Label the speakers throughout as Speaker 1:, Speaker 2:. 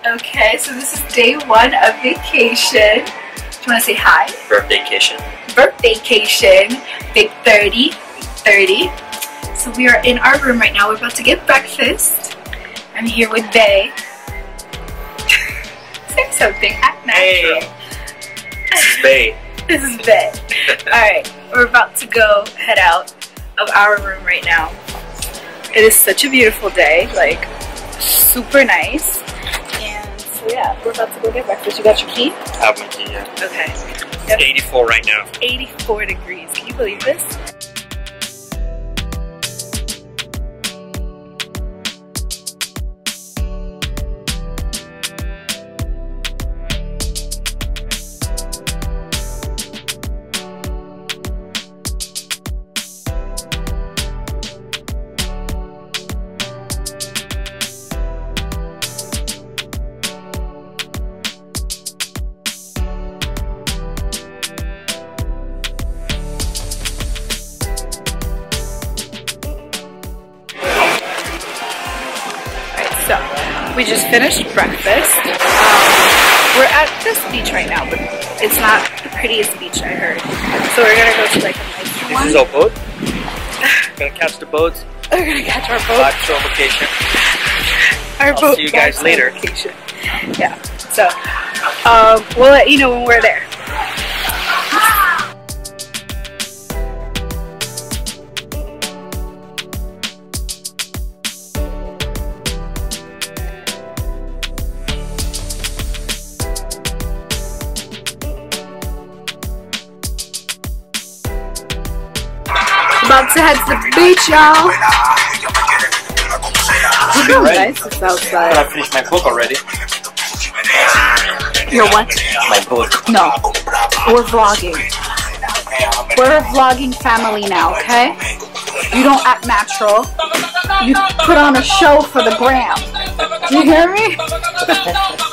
Speaker 1: Okay, so this is day 1 of vacation. Do you want to say hi?
Speaker 2: Birthdaycation.
Speaker 1: Birthdaycation. Big 30. 30. So we are in our room right now. We're about to get breakfast. I'm here with Bae. Say something. Act natural.
Speaker 2: Hey. This is Bae.
Speaker 1: This is Bae. Alright, we're about to go head out of our room right now. It is such a beautiful day. Like, super nice. And so yeah, we're about to go get breakfast. You got your key?
Speaker 2: I have my key, yeah.
Speaker 1: Okay.
Speaker 2: Yep. 84 right now.
Speaker 1: 84 degrees. Can you believe this? So, we just finished breakfast. We're at this beach right now, but it's not the prettiest beach, I heard. So we're gonna go to like a nice one.
Speaker 2: This is our boat. We're gonna catch the boats.
Speaker 1: We're gonna catch our boat.
Speaker 2: Back to our vacation.
Speaker 1: I'll
Speaker 2: see you guys later.
Speaker 1: Vacation. Yeah, so we'll let you know when we're there. About to head to the beach, y'all. Look how nice it's outside.
Speaker 2: I finished my book already.
Speaker 1: Your what?
Speaker 2: My book.
Speaker 1: No. We're vlogging. We're a vlogging family now, okay? You don't act natural. You put on a show for the gram. Do you hear me?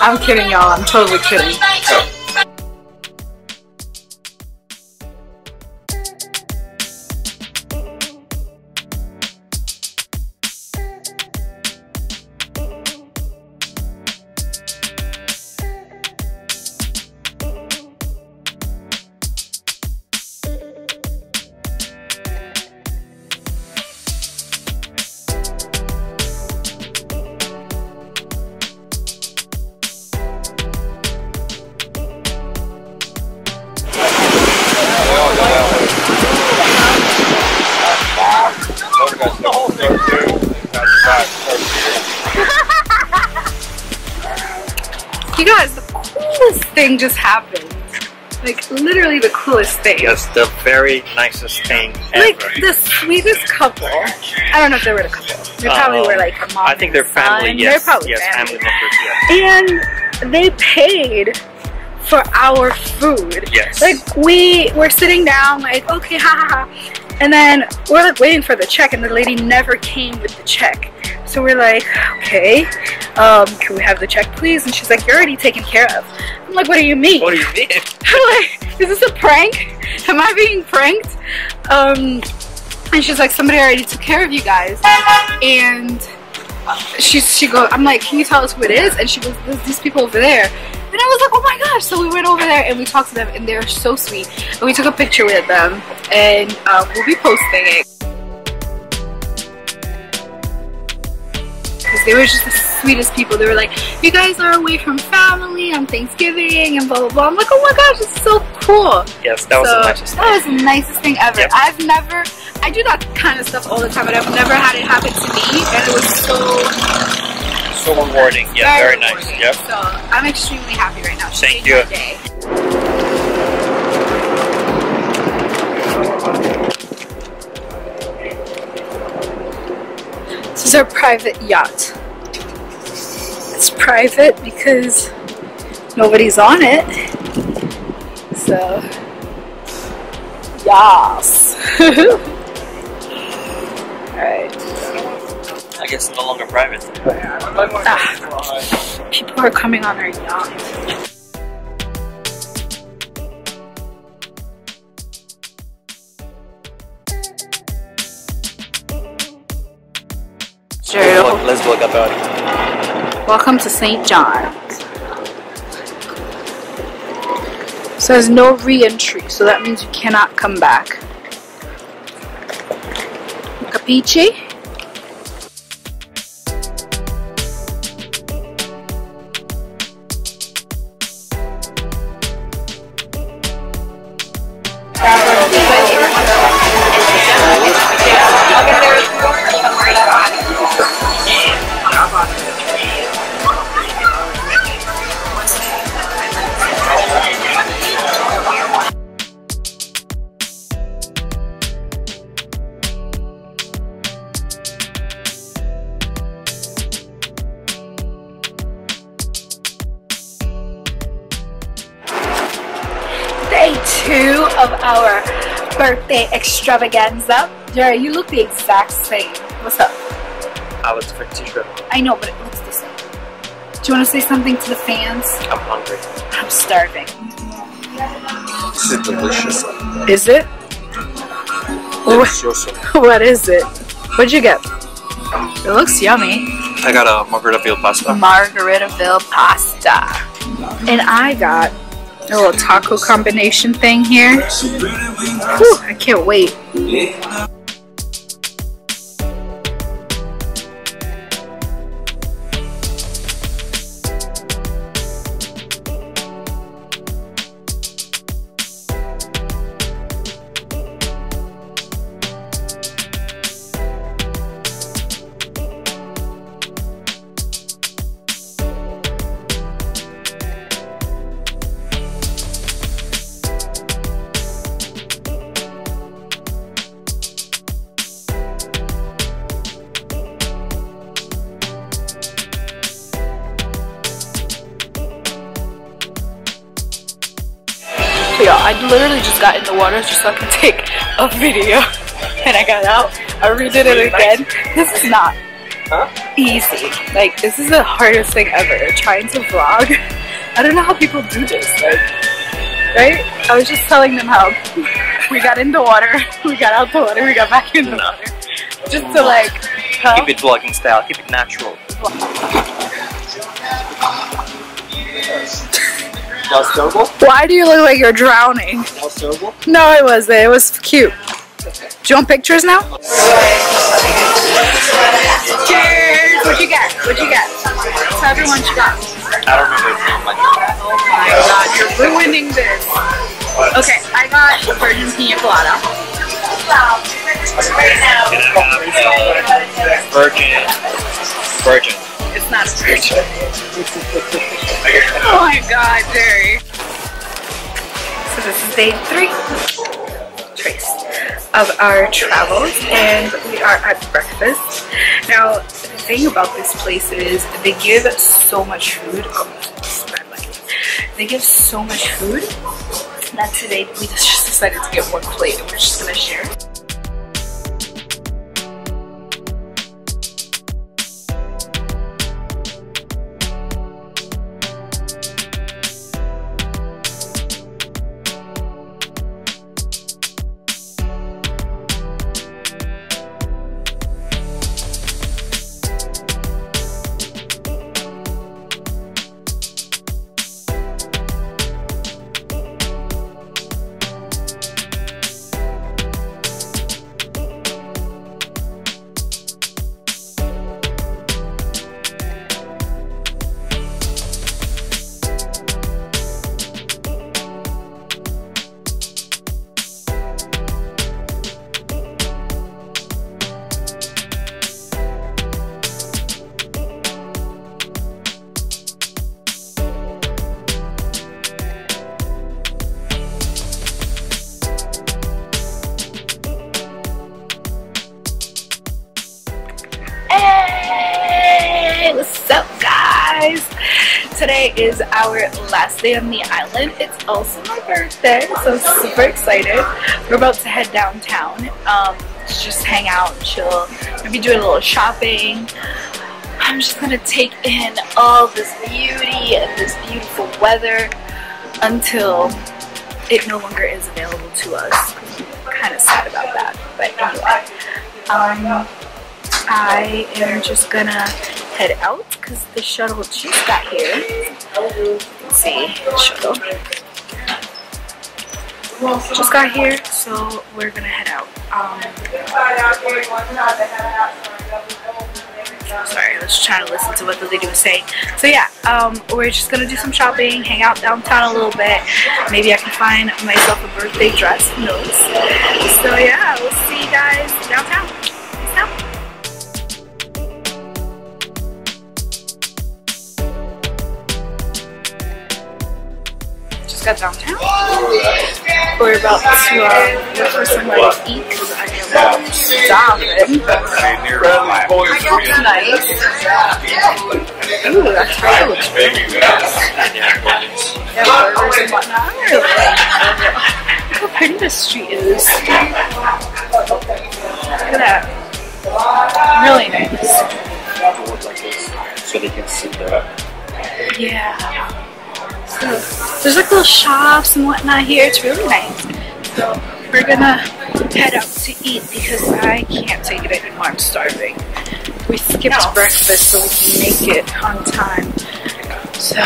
Speaker 1: I'm kidding, y'all. I'm totally kidding. You guys, the coolest thing just happened. Like, literally the coolest thing.
Speaker 2: Yes, the very nicest thing ever.
Speaker 1: Like, the sweetest couple. I don't know if they were the couple. They probably were like a mom.
Speaker 2: I think they're family, yes.
Speaker 1: They're probably
Speaker 2: yes, family members, yes.
Speaker 1: And they paid for our food.
Speaker 2: Yes.
Speaker 1: Like, we were sitting down, like, okay, ha ha ha. And then we're like waiting for the check, and the lady never came with the check. So we're like, okay, can we have the check, please? And she's like, you're already taken care of. I'm like, what do you mean?
Speaker 2: What do you mean?
Speaker 1: I'm like, is this a prank? Am I being pranked? And she's like, somebody already took care of you guys. And she goes, I'm like, can you tell us who it is? And she goes, there's these people over there. And I was like, oh my gosh. So we went over there and we talked to them, and they're so sweet. And we took a picture with them, and we'll be posting it. Because they were just the sweetest people. They were like, you guys are away from family on Thanksgiving and blah blah blah. I'm like, oh my gosh, it's so cool.
Speaker 2: Yes, that was the nicest thing.
Speaker 1: That was the nicest thing ever.
Speaker 2: Yep.
Speaker 1: I do that kind of stuff all the time, but I've never had it happen to me, and it was
Speaker 2: so rewarding. Yeah, very nice. Yep.
Speaker 1: So I'm extremely happy right now.
Speaker 2: Thank you.
Speaker 1: This is our private yacht. It's private because nobody's on it. So, yes. Alright.
Speaker 2: I guess it's no longer private.
Speaker 1: People are coming on our yacht.
Speaker 2: Let's look about it.
Speaker 1: Welcome to St. John. says no re-entry, so that means you cannot come back. Capiche? Day 2 of our birthday extravaganza. Jerry, you look the exact same. What's up?
Speaker 2: I was for t-shirt.
Speaker 1: I know, but it looks the same. Do you want to say something to the fans?
Speaker 2: I'm hungry.
Speaker 1: I'm starving.
Speaker 2: This is delicious.
Speaker 1: Is it?
Speaker 2: Delicioso.
Speaker 1: What is it? What'd you get? It looks yummy.
Speaker 2: I got a Margaritaville pasta.
Speaker 1: Margaritaville pasta. And I got a little taco combination thing here. Whew, I can't wait. I literally just got in the water just so I could take a video, and I got out. I redid it again. This is not easy. Like, this is the hardest thing ever, trying to vlog. I don't know how people do this. Like, right? I was just telling them how we got in the water, we got out the water, we got back in the water, just to like
Speaker 2: keep it vlogging style. Keep it natural.
Speaker 1: Why do you look like you're drowning? No, it wasn't. It was cute. Do you want pictures now? Cheers! What'd you get? What'd you get? Tell everyone what you got.
Speaker 2: I don't remember.
Speaker 1: Oh my god, you're ruining this. Okay, I got virgin pina colada.
Speaker 2: Virgin.
Speaker 1: It's not virgin. Oh my god, Jerry. So this is day 3, trace, of our travels, and we are at breakfast. Now, the thing about this place is they give so much food. Oh, they give so much food that today we just decided to get one plate and we're just gonna share. What's up, guys? Today is our last day on the island. It's also my birthday, so I'm super excited. We're about to head downtown to just hang out and chill, maybe do a little shopping. I'm just gonna take in all this beauty and this beautiful weather until it no longer is available to us. I'm kind of sad about that, but anyway, I am just gonna head out because the shuttle just got here. Let's see, shuttle. just got here, so we're gonna head out. Sorry, I was trying to listen to what the lady was saying. So yeah, we're just gonna do some shopping, hang out downtown a little bit. Maybe I can find myself a birthday dress, who knows. So yeah, we'll see you guys downtown. Peace out. Got downtown. We're about to look for somewhere to eat because I am starving. Nice. Ooh, that taco looks really good. Yeah, burgers and whatnot. Look how pretty this street is. Look at that. Really nice.
Speaker 2: So they can see that.
Speaker 1: Yeah. There's like little shops and whatnot here. It's really nice. So we're gonna head out to eat because I can't take it anymore. I'm starving. We skipped breakfast so we can make it on time. So,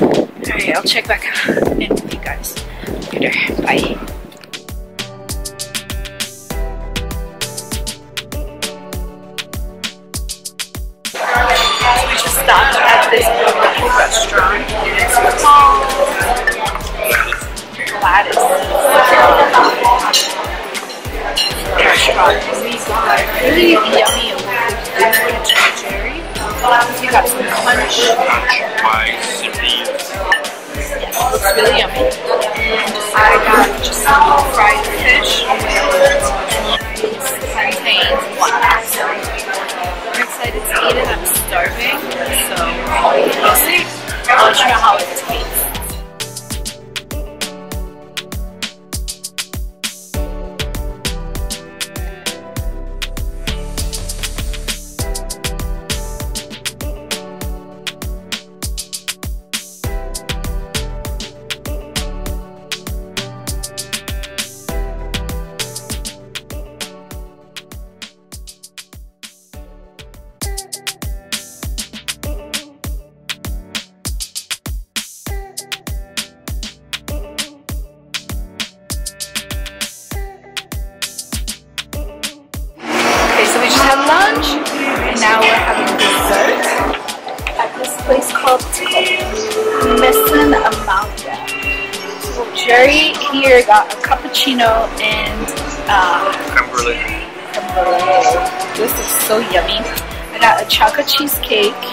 Speaker 1: alright, I'll check back in with you guys later. Bye. We just stopped at this little restaurant. It's called Gladys restaurant. We got really yummy cherry. We got some punch. Looks really yummy. I got just some fried fish with plantains and whatnot. So I'm excited to eat it. I'm starving. So we'll see. I'll let you know how it tastes. Lunch, and now we're having dessert at this place called Missing Amanda. So Jerry here got a cappuccino and
Speaker 2: creme brulee.
Speaker 1: This is so yummy. I got a chocolate cheesecake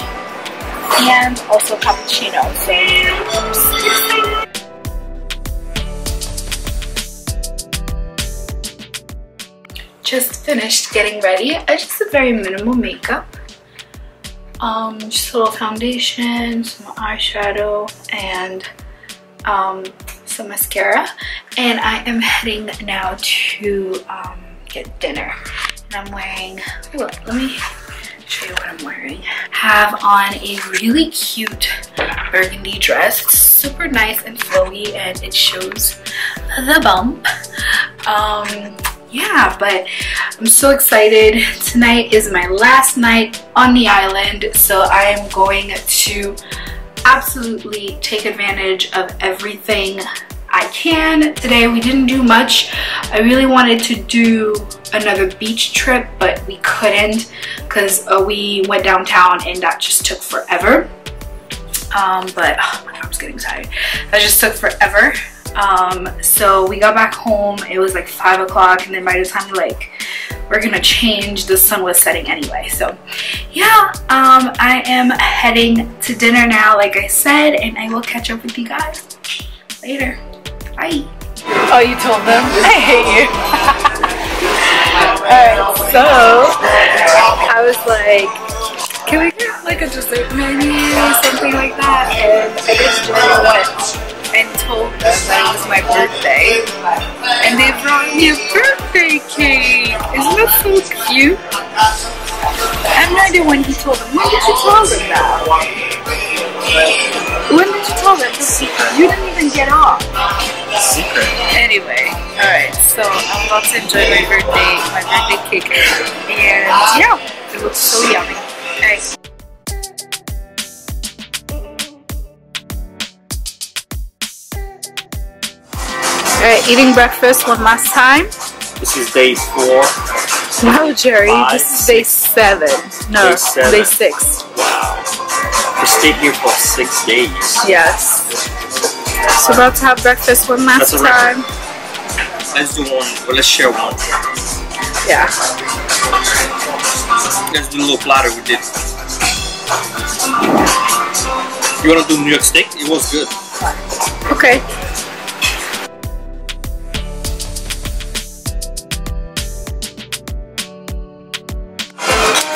Speaker 1: and also cappuccino. So I'm so excited. Just finished getting ready. I just did very minimal makeup. Just a little foundation, some eyeshadow, and some mascara. And I am heading now to get dinner. And I'm wearing, look, let me show you what I'm wearing. Have on a really cute burgundy dress. It's super nice and flowy and it shows the bump. Yeah, but I'm so excited. Tonight is my last night on the island, so I am going to absolutely take advantage of everything I can. Today we didn't do much. I really wanted to do another beach trip, but we couldn't because we went downtown and that just took forever. But oh my god, I'm just getting tired. That just took forever. So we got back home, it was like 5 o'clock, and then by the time we're gonna change, the sun was setting anyway. So yeah, I am heading to dinner now, like I said, and I will catch up with you guys later. Bye. Oh, you told them? I hate you. Alright, so I was like, can we get like a dessert menu or something like that? And I guess Janie went and told them that it was my birthday, and they brought me a birthday cake. Isn't that so cute? I have no idea when he told them. When did you tell them that? When did you tell them? You didn't even get off.
Speaker 2: Secret.
Speaker 1: Anyway, alright, so I'm about to enjoy my birthday cake, and yeah, it looks so yummy. Alright. Alright, eating breakfast one last time.
Speaker 2: This is day 4.
Speaker 1: No, Jerry,
Speaker 2: 5,
Speaker 1: this is day 7. No, day 6.
Speaker 2: Wow. We stayed here for 6 days.
Speaker 1: Yes. So about to have breakfast one last time.
Speaker 2: Let's do one, but let's share one.
Speaker 1: Yeah.
Speaker 2: Let's do a little platter we did. You want to do New York steak? It was good.
Speaker 1: Okay.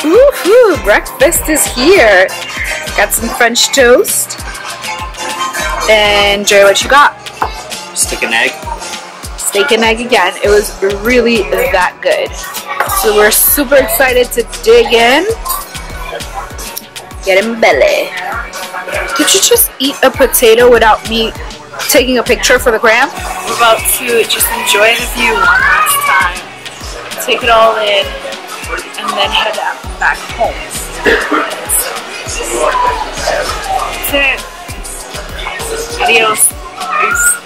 Speaker 1: Woohoo! Breakfast is here. Got some French toast. And Jerry, what you got?
Speaker 2: Steak and egg.
Speaker 1: Steak and egg again. It was really that good. So we're super excited to dig in. Get in belly. Did you just eat a potato without me taking a picture for the gram? We're about to just enjoy the view one last time. Take it all in and then head out back home. That's it. Adios. Peace.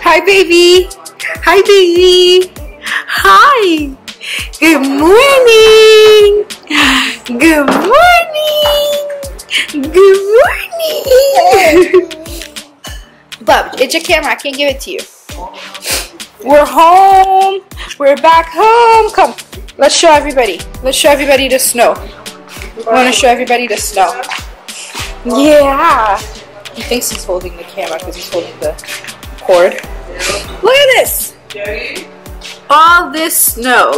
Speaker 1: Hi, baby. Hi, baby. Hi. Good morning. Good morning. Good morning. Bub, it's your camera. I can't give it to you. We're home. We're back home. Come. Let's show everybody. Let's show everybody the snow. I want to show everybody the snow. Yeah. He thinks he's holding the camera because he's holding the cord. Look at this. All this snow.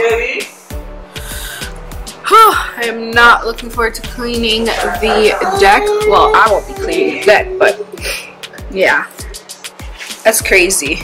Speaker 1: I am not looking forward to cleaning the deck. Well, I won't be cleaning the deck, but yeah. That's crazy.